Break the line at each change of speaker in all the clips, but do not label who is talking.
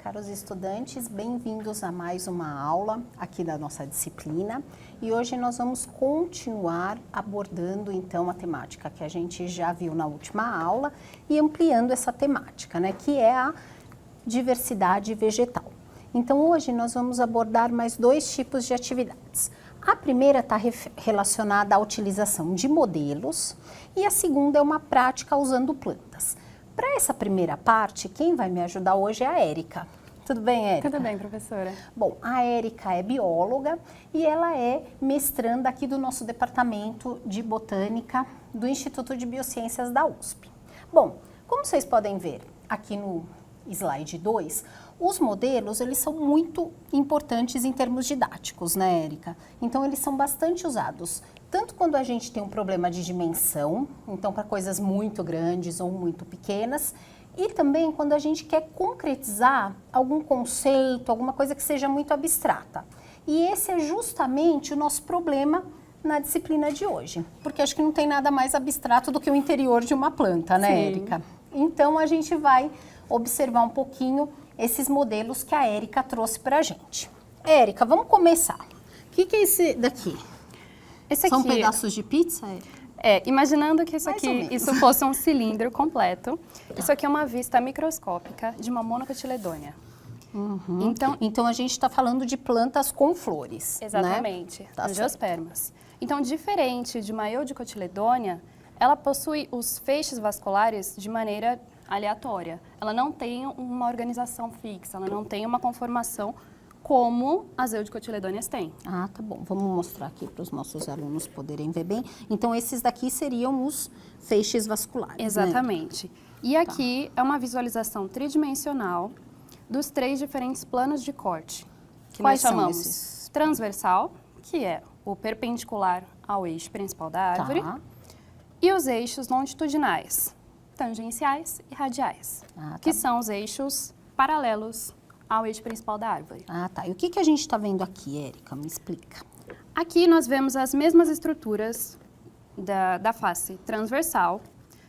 caros estudantes, bem-vindos a mais uma aula aqui da nossa disciplina. E hoje nós vamos continuar abordando então a temática que a gente já viu na última aula e ampliando essa temática, né, que é a diversidade vegetal. Então hoje nós vamos abordar mais dois tipos de atividades. A primeira está relacionada à utilização de modelos e a segunda é uma prática usando plantas. Para essa primeira parte, quem vai me ajudar hoje é a Érica. Tudo bem, Érica?
Tudo bem, professora.
Bom, a Érica é bióloga e ela é mestranda aqui do nosso departamento de botânica do Instituto de Biociências da USP. Bom, como vocês podem ver aqui no slide 2, os modelos, eles são muito importantes em termos didáticos, né, Érica? Então, eles são bastante usados, tanto quando a gente tem um problema de dimensão, então para coisas muito grandes ou muito pequenas, e também quando a gente quer concretizar algum conceito, alguma coisa que seja muito abstrata. E esse é justamente o nosso problema na disciplina de hoje, porque acho que não tem nada mais abstrato do que o interior de uma planta, né, Érica? Então, a gente vai observar um pouquinho esses modelos que a Érica trouxe pra gente. Érica, vamos começar. O que é esse daqui?
Esse
São
aqui
pedaços de pizza, Érica?
Imaginando que isso fosse um cilindro completo, isso aqui é uma vista microscópica de uma monocotiledônia.
Uhum. Então a gente está falando de plantas com flores,
exatamente,
né? Tá
angiospermas. Então, diferente de uma eudicotiledônia, ela possui os feixes vasculares de maneira aleatória. Ela não tem uma organização fixa, ela não tem uma conformação como as eudicotiledôneas têm.
Ah, tá bom. Vamos mostrar aqui para os nossos alunos poderem ver bem. Então, esses daqui seriam os feixes vasculares,
exatamente.
Né?
E aqui é uma visualização tridimensional dos 3 diferentes planos de corte, que
Quais
nós chamamos
são esses?
Transversal, que é o perpendicular ao eixo principal da árvore,
Tá.
e os eixos longitudinais, tangenciais e radiais, que são os eixos paralelos ao eixo principal da árvore.
Ah, tá. E o que a gente está vendo aqui, Érica? Me explica.
Aqui nós vemos as mesmas estruturas da face transversal,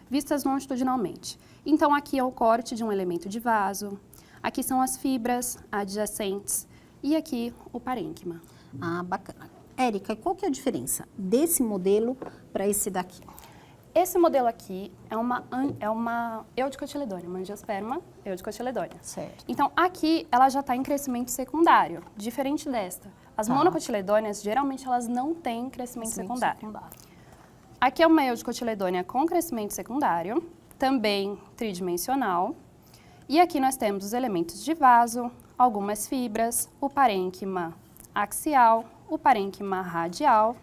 vistas longitudinalmente. Então, aqui é o corte de um elemento de vaso, aqui são as fibras adjacentes e aqui o parênquima.
Ah, bacana. Érica, qual que é a diferença desse modelo para esse daqui?
Esse modelo aqui é uma eudicotiledônia, uma angiosperma eudicotiledônia.
Certo.
Então, aqui ela já está em crescimento secundário, diferente desta. As monocotiledôneas, geralmente, elas não têm crescimento secundário. Aqui é uma eudicotiledônia com crescimento secundário, também tridimensional. E aqui nós temos os elementos de vaso, algumas fibras, o parênquima axial, o parênquima radial.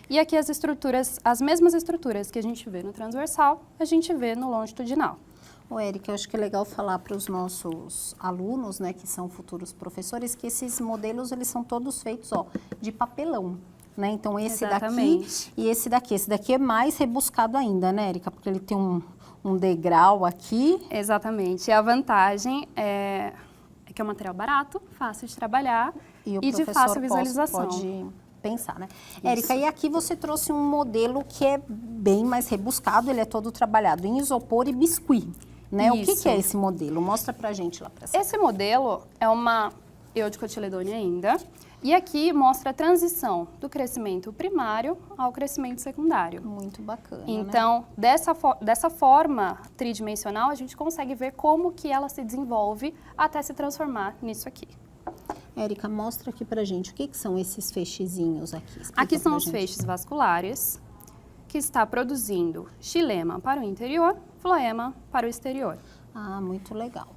E aqui as estruturas, as mesmas estruturas que a gente vê no transversal, a gente vê no longitudinal.
Ô, Érica, eu acho que é legal falar para os nossos alunos, né, que são futuros professores, que esses modelos, eles são todos feitos, ó, de papelão, né? Então, esse daqui e esse daqui. Esse daqui é mais rebuscado ainda, né, Érica? Porque ele tem um degrau aqui.
Exatamente. E a vantagem é que é um material barato, fácil de trabalhar e de fácil visualização.
Pode pensar, né? Érica, e aqui você trouxe um modelo que é bem mais rebuscado, ele é todo trabalhado em isopor e biscuit, né?
Isso.
O que é esse modelo? Mostra pra gente lá pra cima.
Esse modelo é uma eudicotiledônia ainda, e aqui mostra a transição do crescimento primário ao crescimento secundário.
Muito bacana,
então,
né?
dessa forma tridimensional, a gente consegue ver como que ela se desenvolve até se transformar nisso aqui.
Érica, mostra aqui pra gente o que são esses feixezinhos aqui. Explica
aqui são os
gente.
feixes vasculares, que está produzindo xilema para o interior, floema para o exterior.
Ah, muito legal.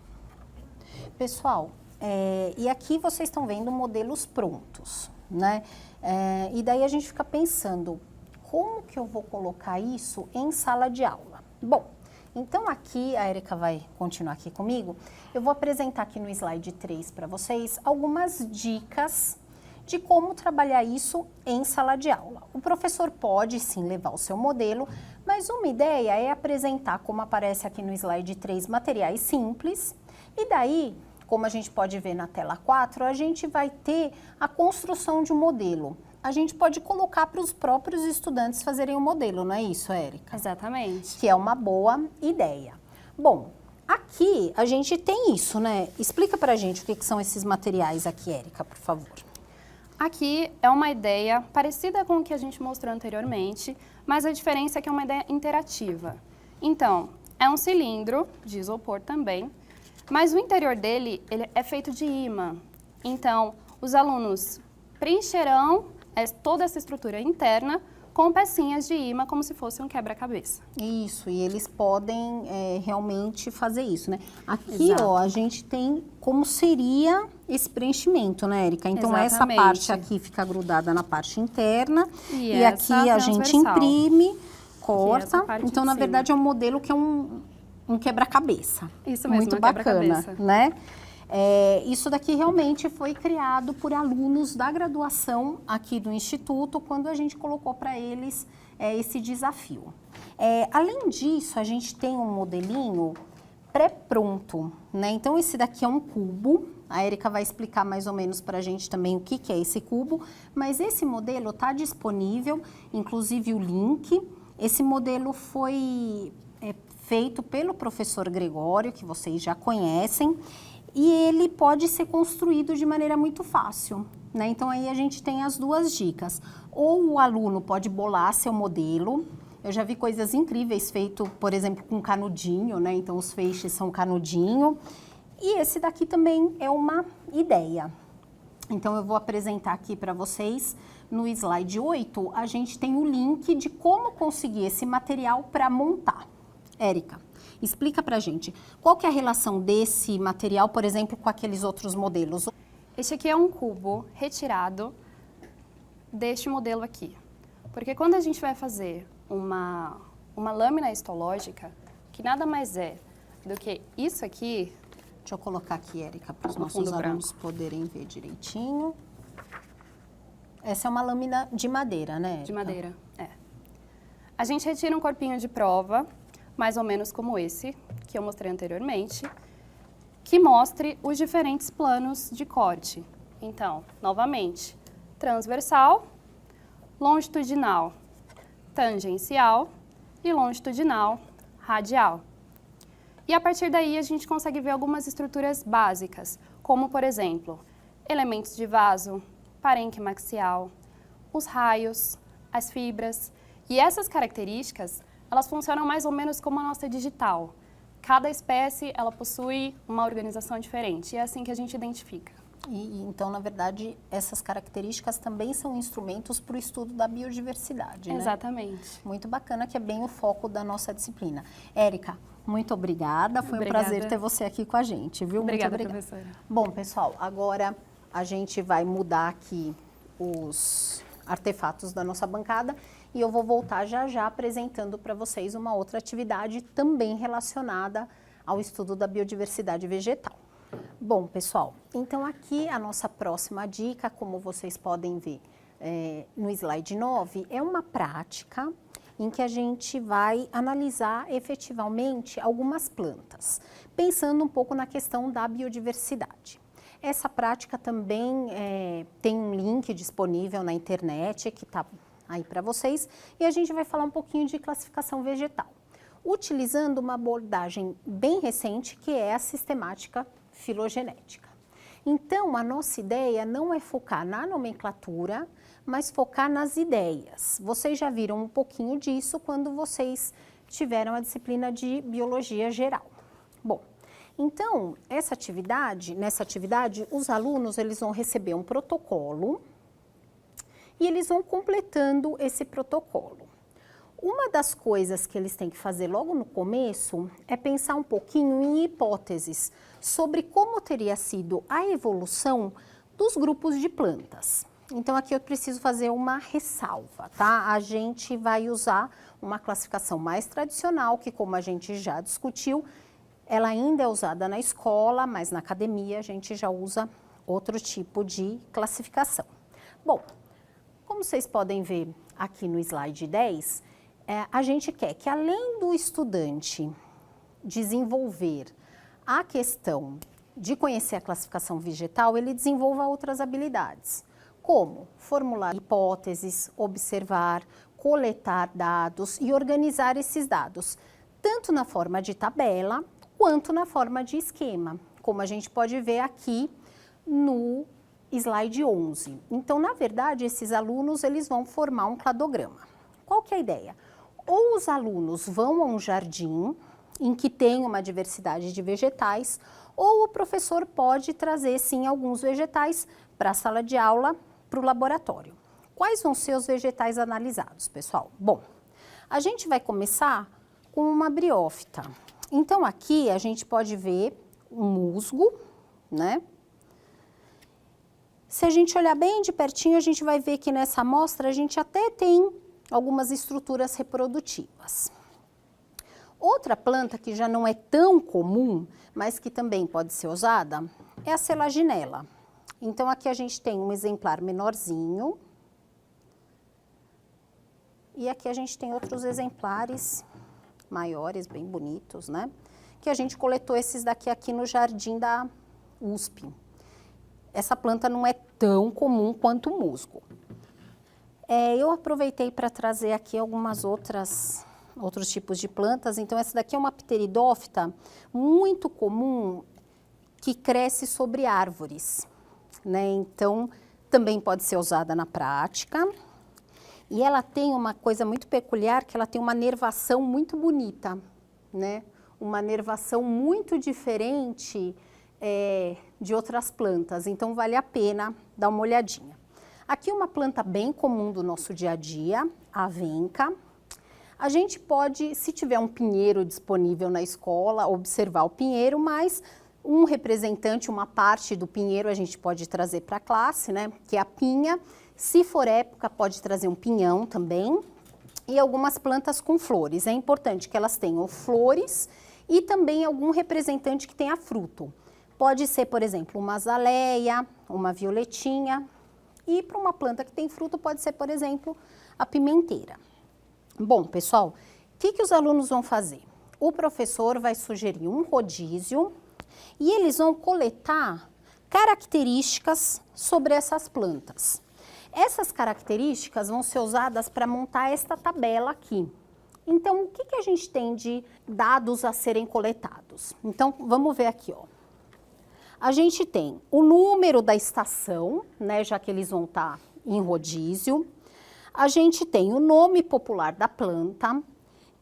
Pessoal, e aqui vocês estão vendo modelos prontos, né? E daí a gente fica pensando, como que eu vou colocar isso em sala de aula? Bom, então aqui, a Érica vai continuar aqui comigo, eu vou apresentar aqui no slide 3 para vocês algumas dicas de como trabalhar isso em sala de aula. O professor pode sim levar o seu modelo, mas uma ideia é apresentar, como aparece aqui no slide 3, materiais simples, e daí, como a gente pode ver na tela 4, a gente vai ter a construção de um modelo. A gente pode colocar para os próprios estudantes fazerem o modelo, não é isso, Érica?
Exatamente.
Que é uma boa ideia. Bom, aqui a gente tem isso, né? Explica pra gente o que são esses materiais aqui, Érica, por favor.
Aqui é uma ideia parecida com o que a gente mostrou anteriormente, mas a diferença é que é uma ideia interativa. Então, é um cilindro de isopor também, mas o interior dele ele é feito de ímã. Então, os alunos preencherão toda essa estrutura interna com pecinhas de ímã, como se fosse um quebra-cabeça.
Isso, e eles podem realmente fazer isso, né? Aqui,
Exato.
ó, a gente tem como seria esse preenchimento, né, Érica? Então, essa
Exatamente.
parte aqui fica grudada na parte interna
E
e aqui a gente imprime, corta.
parte
Então,
de
na
cima.
verdade, é um modelo que é um quebra-cabeça.
Isso mesmo,
Muito
um
bacana,
quebra-cabeça.
né? Isso daqui realmente foi criado por alunos da graduação aqui do Instituto, quando a gente colocou para eles esse desafio. Além disso, a gente tem um modelinho pré-pronto, né? Então, esse daqui é um cubo. A Érica vai explicar mais ou menos para a gente também o que é esse cubo, mas esse modelo está disponível, inclusive o link. Esse modelo foi feito pelo professor Gregório, que vocês já conhecem, e ele pode ser construído de maneira muito fácil, né? Então, aí a gente tem as duas dicas. Ou o aluno pode bolar seu modelo. Eu já vi coisas incríveis feito, por exemplo, com canudinho, né? Então, os feixes são canudinho. E esse daqui também é uma ideia. Então, eu vou apresentar aqui para vocês. No slide 8, a gente tem o link de como conseguir esse material para montar. Érica, explica pra gente, qual que é a relação desse material, por exemplo, com aqueles outros modelos?
Este aqui é um cubo retirado deste modelo aqui. Porque quando a gente vai fazer uma lâmina histológica, que nada mais é do que isso aqui...
Deixa eu colocar aqui, Érica, para os
No
nossos
fundo
alunos poderem ver direitinho. Essa é uma lâmina de madeira, né, Érica?
De madeira, é. A gente retira um corpinho de prova, mais ou menos como esse, que eu mostrei anteriormente, que mostre os diferentes planos de corte. Então, novamente, transversal, longitudinal, tangencial e longitudinal, radial. E a partir daí a gente consegue ver algumas estruturas básicas, como, por exemplo, elementos de vaso, parênquima axial, os raios, as fibras. E essas características, elas funcionam mais ou menos como a nossa digital. Cada espécie, ela possui uma organização diferente, e é assim que a gente identifica.
Então, na verdade, essas características também são instrumentos para o estudo da biodiversidade, né?
Exatamente.
Muito bacana, que é bem o foco da nossa disciplina. Érica, muito obrigada. Foi um prazer ter você aqui com a gente, viu?
Obrigada,
muito obrigada,
professora.
Bom, pessoal, agora a gente vai mudar aqui os artefatos da nossa bancada e eu vou voltar já já apresentando para vocês uma outra atividade também relacionada ao estudo da biodiversidade vegetal. Bom, pessoal, então aqui a nossa próxima dica, como vocês podem ver no slide 9, é uma prática em que a gente vai analisar efetivamente algumas plantas, pensando um pouco na questão da biodiversidade. Essa prática também tem um link disponível na internet que está aí para vocês e a gente vai falar um pouquinho de classificação vegetal, utilizando uma abordagem bem recente que é a sistemática filogenética. Então, a nossa ideia não é focar na nomenclatura, mas focar nas ideias. Vocês já viram um pouquinho disso quando vocês tiveram a disciplina de biologia geral. Bom, então, nessa atividade, os alunos eles vão receber um protocolo e eles vão completando esse protocolo. Uma das coisas que eles têm que fazer logo no começo é pensar um pouquinho em hipóteses sobre como teria sido a evolução dos grupos de plantas. Então, aqui eu preciso fazer uma ressalva, tá? A gente vai usar uma classificação mais tradicional, que como a gente já discutiu, ela ainda é usada na escola, mas na academia a gente já usa outro tipo de classificação. Bom, como vocês podem ver aqui no slide 10, a gente quer que além do estudante desenvolver a questão de conhecer a classificação vegetal, ele desenvolva outras habilidades, como formular hipóteses, observar, coletar dados e organizar esses dados, tanto na forma de tabela, quanto na forma de esquema, como a gente pode ver aqui no slide 11. Então, na verdade, esses alunos eles vão formar um cladograma. Qual que é a ideia? Ou os alunos vão a um jardim em que tem uma diversidade de vegetais, ou o professor pode trazer, sim, alguns vegetais para a sala de aula, para o laboratório. Quais vão ser os vegetais analisados, pessoal? Bom, a gente vai começar com uma briófita. Então, aqui a gente pode ver um musgo, né? Se a gente olhar bem de pertinho, a gente vai ver que nessa amostra a gente até tem algumas estruturas reprodutivas. Outra planta que já não é tão comum, mas que também pode ser usada, é a selaginela. Então, aqui a gente tem um exemplar menorzinho. E aqui a gente tem outros exemplares maiores, bem bonitos, né? Que a gente coletou esses daqui aqui no jardim da USP. Essa planta não é tão comum quanto o musgo. Eu aproveitei para trazer aqui algumas outros tipos de plantas. Então, essa daqui é uma pteridófita muito comum que cresce sobre árvores, né? Então, também pode ser usada na prática. E ela tem uma coisa muito peculiar, que ela tem uma nervação muito bonita, né? Uma nervação muito diferente de outras plantas. Então, vale a pena dar uma olhadinha. Aqui uma planta bem comum do nosso dia a dia, a avenca. A gente pode, se tiver um pinheiro disponível na escola, observar o pinheiro, mas um representante, uma parte do pinheiro a gente pode trazer para a classe, né? Que é a pinha. Se for época, pode trazer um pinhão também. E algumas plantas com flores. É importante que elas tenham flores e também algum representante que tenha fruto. Pode ser, por exemplo, uma azaleia, uma violetinha. E para uma planta que tem fruto, pode ser, por exemplo, a pimenteira. Bom, pessoal, o que os alunos vão fazer? O professor vai sugerir um rodízio e eles vão coletar características sobre essas plantas. Essas características vão ser usadas para montar esta tabela aqui. Então, o que a gente tem de dados a serem coletados? Então, vamos ver aqui, ó. A gente tem o número da estação, né, já que eles vão estar em rodízio. A gente tem o nome popular da planta.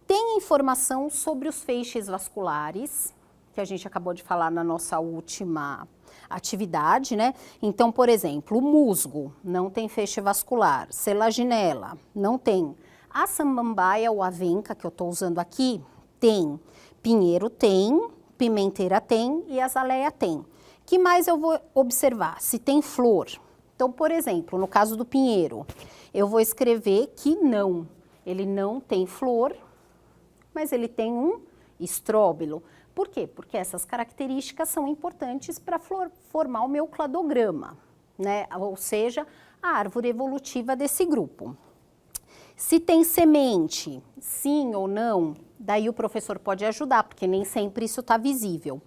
Tem informação sobre os feixes vasculares, que a gente acabou de falar na nossa última atividade, né? Então, por exemplo, o musgo não tem feixe vascular, selaginela não tem. A samambaia ou avenca, que eu estou usando aqui, tem. Pinheiro tem, pimenteira tem e azaleia tem. Que mais eu vou observar? Se tem flor. Então, por exemplo, no caso do pinheiro, eu vou escrever que não. Ele não tem flor, mas ele tem um estróbilo. Por quê? Porque essas características são importantes para formar o meu cladograma, né? Ou seja, a árvore evolutiva desse grupo. Se tem semente, sim ou não, daí o professor pode ajudar, porque nem sempre isso está visível.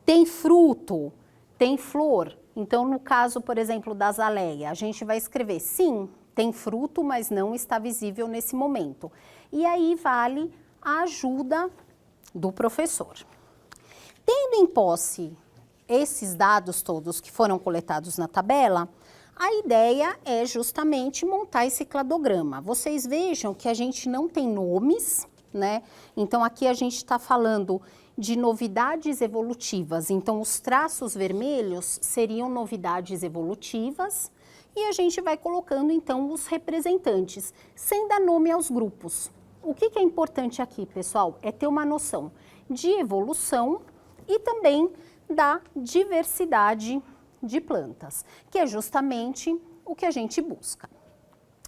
Tem fruto, tem flor. Então, no caso, por exemplo, da azaleia, a gente vai escrever sim, tem fruto, mas não está visível nesse momento. E aí vale a ajuda do professor. Tendo em posse esses dados todos que foram coletados na tabela, a ideia é justamente montar esse cladograma. Vocês vejam que a gente não tem nomes, né? Então, aqui a gente está falando de novidades evolutivas. Então, os traços vermelhos seriam novidades evolutivas e a gente vai colocando, então, os representantes, sem dar nome aos grupos. O que é importante aqui, pessoal, é ter uma noção de evolução e também da diversidade de plantas, que é justamente o que a gente busca.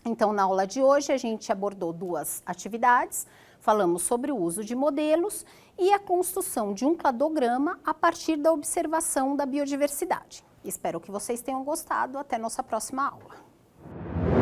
Então, na aula de hoje, a gente abordou duas atividades, falamos sobre o uso de modelos e a construção de um cladograma a partir da observação da biodiversidade. Espero que vocês tenham gostado. Até nossa próxima aula.